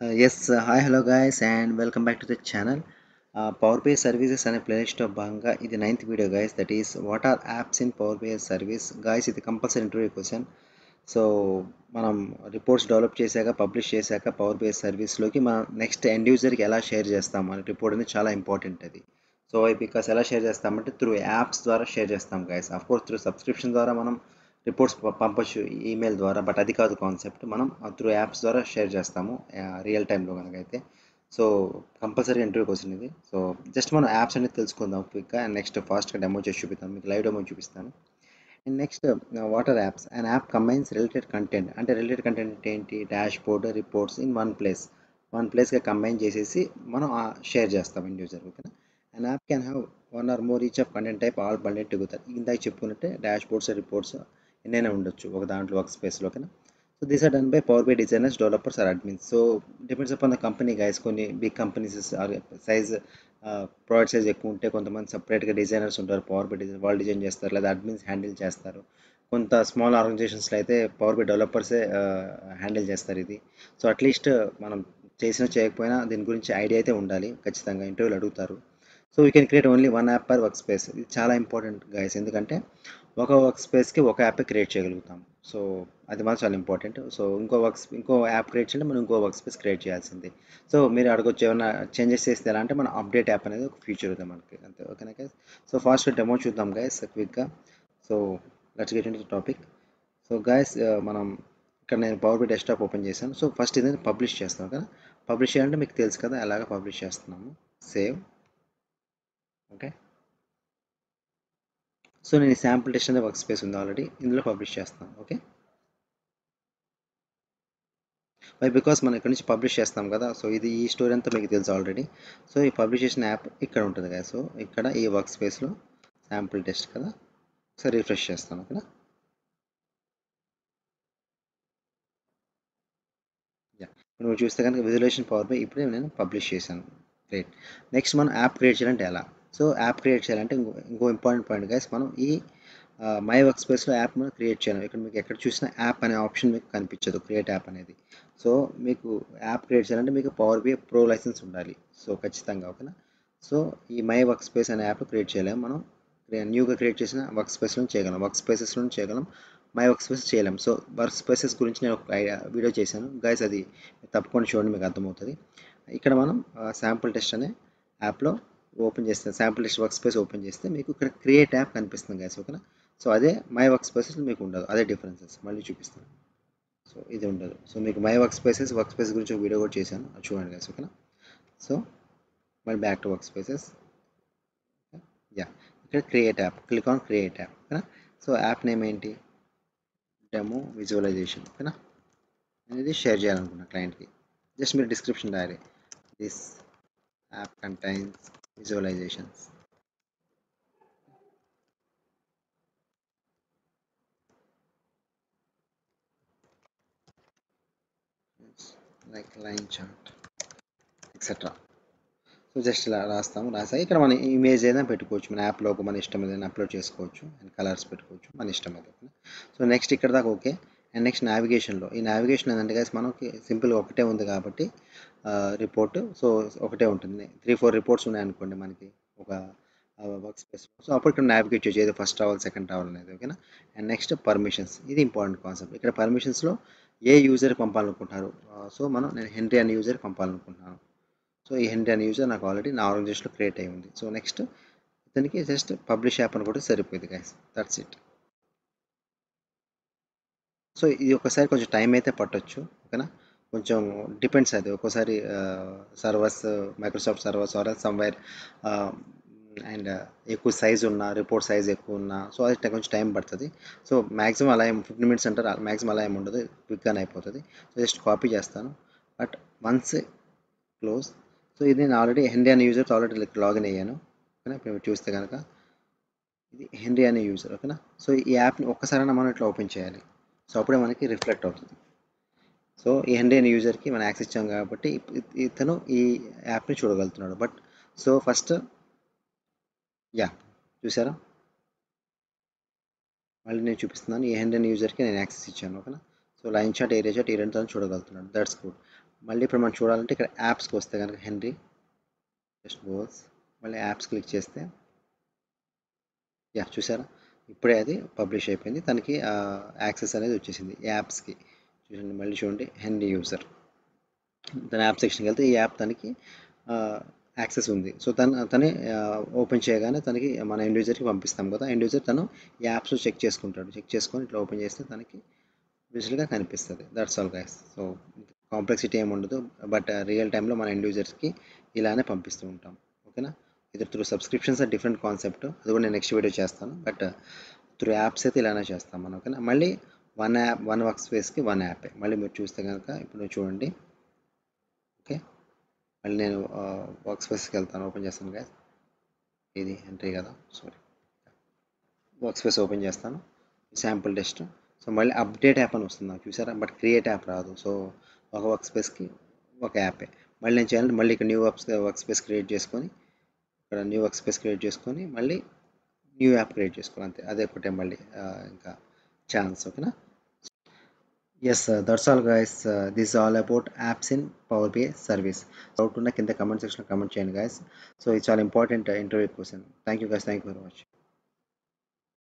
Hi, hello guys, and welcome back to the channel. Power BI services అనే playlist భాగంగా ఇది ninth video guys. That is what are apps in power BI service guys. ఇది compulsory interview question. So మనం reports develop చేశాక publish చేశాక power BI సర్వీస్లోకి మనం next end యూజర్కి ఎలా షేర్ చేస్తాం మన రిపోర్ట్ అనేది చాలా ఇంపార్టెంట్ అది. సో బికాస్ ఎలా షేర్ చేస్తామంటే త్రూ యాప్స్ ద్వారా షేర్ చేస్తాం guys. Of course through subscription ద్వారా మనం రిపోర్ట్స్ పంపొచ్చు ఈమెయిల్ ద్వారా, బట్ అది కాదు కాన్సెప్ట్. మనం త్రూ యాప్స్ ద్వారా షేర్ చేస్తాము రియల్ టైంలో కనుకైతే. సో కంపల్సరీ ఇంటర్వ్యూ క్వశ్చన్ ఇది. సో జస్ట్ మనం యాప్స్ అనేది తెలుసుకుందాం క్విక్గా, అండ్ నెక్స్ట్ ఫాస్ట్గా డెమో చేసి చూపిస్తాను, మీకు లైవ్ డెమో చూపిస్తాను. And next what are apps. And app combines related content. అంటే రిలేటెడ్ కంటెంట్ అంటే ఏంటి? Dashboard, reports in one ప్లేస్గా కంబైన్ చేసేసి మనం షేర్ చేస్తాం ఇండివిజువల్. ఓకేనా? And app can have one or more each of content type all bundled together. ఇందాక చెప్పుకున్నట్టే డాష్ బోర్డ్స్, రిపోర్ట్స్ ఎన్నైనా ఉండొచ్చు ఒక దాంట్లో వర్క్ స్పేస్లో. ఓకేనా? So these are done by power by designers, developers or admins. So depends upon the company guys. కొన్ని big companies size product size ఎక్కువ ఉంటే కొంతమంది సపరేట్గా డిజైనర్స్ ఉంటారు, పవర్ బై డిజైన్ వాళ్ళు డిజైన్ చేస్తారు, లేదా అడ్మిన్స్ హ్యాండిల్ చేస్తారు. కొంత స్మాల్ ఆర్గనైజేషన్స్లో అయితే పవర్ బై డెవలపర్సే హ్యాండిల్ చేస్తారు ఇది. సో అట్లీస్ట్ మనం చేసినా చేయకపోయినా దీని గురించి ఐడియా అయితే ఉండాలి ఖచ్చితంగా, ఇంటర్వ్యూలు అడుగుతారు. So you can create only one app per work space. ఇది చాలా ఇంపార్టెంట్ గైస్, ఎందుకంటే ఒక వర్క్ స్పేస్కి ఒక యాప్ క్రియేట్ చేయగలుగుతాం. సో అది మాత్రం చాలా ఇంపార్టెంట్. సో ఇంకో యాప్ క్రియేట్ చేయాలంటే మనం ఇంకో వర్క్ స్పేస్ క్రియేట్ చేయాల్సింది. సో మీరు అడగొచ్చు ఏమైనా చేంజెస్ చేస్తే ఎలా అంటే, మన అప్డేట్ యాప్ అనేది ఒక ఫీచర్ ఉంది మనకి, అంతే. ఓకేనా గైస్? సో ఫాస్ట్ డెమో చూద్దాం గైస్ క్విక్గా. So let's get in to topic. So guys, మనం ఇక్కడ నేను పవర్ బై డెస్క్టాప్ ఓపెన్ చేశాను. సో ఫస్ట్ ఇది పబ్లిష్ చేస్తాం. ఓకేనా? పబ్లిష్ చేయాలంటే మీకు తెలుసు కదా ఎలాగ పబ్లిష్ చేస్తున్నాము. సేవ్. ఓకే. సో నేను శాంపుల్ టెస్ట్ అనే వర్క్ స్పేస్ ఉంది ఆల్రెడీ, ఇందులో పబ్లిష్ చేస్తాను. ఓకే. బై బికాస్ మనం ఇక్కడ నుంచి పబ్లిష్ చేస్తాం కదా, సో ఇది ఈ స్టోరీ అంతా మీకు తెలుసు ఆల్రెడీ. సో ఈ పబ్లిష్ చేసిన యాప్ ఇక్కడ ఉంటుంది కదా. సో ఇక్కడ ఈ వర్క్ స్పేస్లో శాంపుల్ టెస్ట్ కదా. సో రిఫ్రెష్ చేస్తాను. ఓకేనా? యా, నువ్వు చూస్తే కనుక విజువలైజేషన్ పవర్ బై ఇప్పుడే నేను పబ్లిష్ చేశాను. గ్రేట్. నెక్స్ట్ మనం యాప్ క్రియేట్ చేయాలంటే ఎలా? సో యాప్ క్రియేట్ చేయాలంటే ఇంకో ఇంపార్టెంట్ పాయింట్ గైస్, మనం ఈ మై వర్క్ స్పేస్లో యాప్ మనం క్రియేట్ చేయాలి. ఇక్కడ మీకు ఎక్కడ చూసినా యాప్ అనే ఆప్షన్ మీకు కనిపించదు, క్రియేట్ యాప్ అనేది. సో మీకు యాప్ క్రియేట్ చేయాలంటే మీకు పవర్ బై ప్రో లైసెన్స్ ఉండాలి, సో ఖచ్చితంగా. ఓకేనా? సో ఈ మై వర్క్ స్పేస్ అనే యాప్ క్రియేట్ చేయలేము మనం. న్యూగా క్రియేట్ చేసిన వర్క్ స్పేస్లో చేయగలం, వర్క్ స్పేసెస్ నుంచి చేయగలం, మై వర్క్ స్పేస్ చేయలేం. సో వర్క్ స్పేసెస్ గురించి నేను ఒక వీడియో చేశాను గైస్, అది తప్పకుండా చూడండి, మీకు అర్థమవుతుంది. ఇక్కడ మనం శాంపుల్ టెస్ట్ అనే యాప్లో ఓపెన్ చేస్తే, sample test work space open చేస్తే మీకు ఇక్కడ క్రియేట్ యాప్ కనిపిస్తుంది గైస్. ఓకేనా? సో అదే మై వర్క్ స్పేసెస్ మీకు ఉండదు, అదే డిఫరెన్సెస్ మళ్ళీ చూపిస్తాను. సో ఇది ఉండదు. సో మీకు మై వర్క్ స్పేస్ గురించి ఒక వీడియో కూడా చేశాను, అది చూడండి గైస్. ఓకేనా? సో మళ్ళీ back to work spaces. Yeah, ఇక్కడ create app, click on create app. ఓకేనా? సో యాప్ నేమ్ ఏంటి? Demo visualization. ఓకేనా? అనేది షేర్ చేయాలనుకున్నా క్లయింట్కి. జస్ట్ మీరు డిస్క్రిప్షన్ రాయాలి, this app contains visualizations. Like line chart etcetera. So just ఇలా రాసాక ఇక్కడ మన ఇమేజ్ ఏదైనా పెట్టుకోవచ్చు, మన యాప్లో ఒక మన ఇష్టం ఏదైనా అప్లోడ్ చేసుకోవచ్చు, అండ్ కలర్స్ పెట్టుకోవచ్చు, మన ఇష్టం అది. సో నెక్స్ట్ ఇక్కడ దాకా ఓకే. అండ్ నెక్స్ట్ నావిగేషన్లో, ఈ నావిగేషన్ ఏంటంటే గైస్, మనకి సింపుల్గా ఒకటే ఉంది కాబట్టి రిపోర్ట్. సో ఒకటే ఉంటుంది, 3-4 రిపోర్ట్స్ ఉన్నాయనుకోండి మనకి ఒక వర్క్ స్పేస్. సో అప్పుడు ఇక్కడ నావిగేట్ చేయొచ్చు, ఏదో ఫస్ట్ రావాలి సెకండ్ రావాలి అనేది. ఓకేనా? అండ్ నెక్స్ట్ పర్మిషన్స్, ఇది ఇంపార్టెంట్ కాన్సెప్ట్. ఇక్కడ పర్మిషన్స్లో ఏ యూజర్ పంపాలనుకుంటున్నారు. సో నేను హెన్రీ అనే యూజర్ పంపాలనుకుంటున్నాను. సో ఈ హెన్రీ అనే యూజర్ నాకు ఆల్రెడీ నా ఆర్గనైజేషన్లో క్రియేట్ అయ్యి ఉంది. సో నెక్స్ట్ ఇతనికి జస్ట్ పబ్లిష్ యాప్ అని కూడా సరిపోయింది గైస్, దట్స్ ఇట్. సో ఇది ఒకసారి కొంచెం టైం అయితే పట్టొచ్చు. ఓకేనా? కొంచెం డిపెండ్స్, అది ఒక్కోసారి servers, Microsoft servers are somewhere, and ఎక్కువ సైజ్ ఉన్న రిపోర్ట్ సైజ్ ఎక్కువ ఉన్నా, సో అది కొంచెం టైం పడుతుంది. సో మ్యాక్సిమం అలా 15 మినిట్స్ అంటారు, మ్యాక్సిమం అలా ఏమి ఉండదు, క్విక్గానే అయిపోతుంది. సో జస్ట్ కాపీ చేస్తాను, బట్ వన్స్ క్లోజ్. సో ఇది నేను ఆల్రెడీ హెన్రీ అనే యూజర్తో ఆల్రెడీ లాగిన్ అయ్యాను. ఓకేనా? ఇప్పుడు మీరు చూస్తే కనుక ఇది హెన్రీ అనే యూజర్. ఓకేనా? సో ఈ యాప్ని ఒక్కసారైనా మనం ఇట్లా ఓపెన్ చేయాలి, సో అప్పుడే మనకి రిఫ్లెక్ట్ అవుతుంది. సో ఈ హెన్రీ అనే యూజర్కి మనం యాక్సెస్ ఇచ్చాం కాబట్టి ఇతను ఈ యాప్ని చూడగలుగుతున్నాడు. బట్ సో ఫస్ట్, యా, చూసారా? మళ్ళీ నేను చూపిస్తున్నాను, ఈ హెన్రీ అనే యూజర్కి నేను యాక్సెస్ ఇచ్చాను. ఓకేనా? So line chart, area chart ఈ రెండు చూడగలుగుతున్నాడు, దట్స్ గుడ్. మళ్ళీ ఇప్పుడు మనం చూడాలంటే ఇక్కడ యాప్స్కి వస్తే కనుక హెన్రీ జస్ట్ గోస్, మళ్ళీ యాప్స్ క్లిక్ చేస్తే చూసారా, ఇప్పుడే అది పబ్లిష్ అయిపోయింది, తనకి యాక్సెస్ అనేది వచ్చేసింది యాప్స్కి. చూడండి, మళ్ళీ చూడండి, హెన్రీ యూజర్ తన యాప్ సెక్షన్కి వెళ్తే ఈ యాప్ తనకి యాక్సెస్ ఉంది. సో తనే ఓపెన్ చేయగానే తనకి మన ఎండ్ యూజర్కి పంపిస్తాం కదా, ఎండ్ యూజర్ తను ఈ యాప్స్ చెక్ చేసుకుంటాడు, చెక్ చేసుకొని ఇట్లా ఓపెన్ చేస్తే తనకి విజువల్గా కనిపిస్తుంది. That's all guys. So complexity ఏమి ఉండదు, బట్ రియల్ టైంలో మన ఎండ్ యూజర్స్కి ఇలానే పంపిస్తూ ఉంటాం. ఓకేనా. ఇది త్రూ సబ్స్క్రిప్షన్స్ డిఫరెంట్ కాన్సెప్ట్, అది కూడా నేను నెక్స్ట్ వీడియో చేస్తాను. బట్ త్రూ యాప్స్ అయితే ఇలానే చేస్తాం మనం. ఓకేనా. మళ్ళీ వన్ వర్క్ స్పేస్కి వన్ యాప్. మళ్ళీ మీరు చూస్తే కనుక ఇప్పుడు చూడండి. ఓకే, మళ్ళీ నేను వర్క్ స్పేస్కి వెళ్తాను, ఓపెన్ చేస్తాను గైస్. ఇది ఎంట్రీ కదా, సారీ, వర్క్ స్పేస్ ఓపెన్ చేస్తాను, శాంపుల్ టెస్ట్. సో మళ్ళీ అప్డేట్ యాప్ అని వస్తుంది నాకు, చూసారా, బట్ క్రియేట్ యాప్ రాదు. సో ఒక వర్క్ స్పేస్కి ఒక యాపే. మళ్ళీ నేను చేయాలంటే మళ్ళీ ఇక్కడ న్యూ వర్క్ స్పేస్ క్రియేట్ చేసుకొని, ఇక్కడ న్యూ వర్క్ స్పేస్ క్రియేట్ చేసుకొని మళ్ళీ న్యూ యాప్ క్రియేట్ చేసుకోవాలి, అంతే. అదే ఒకటే మళ్ళీ ఇంకా ఛాన్స్. ఓకేనా. Yes, that's all guys. This all about apps in power BI service. Doubt ఉన్న కింద కమెంట్ సెక్షన్లో కమెంట్ చేయండి గైస్. సో ఇది చాలా important interview question. Thank you guys, thank you very much.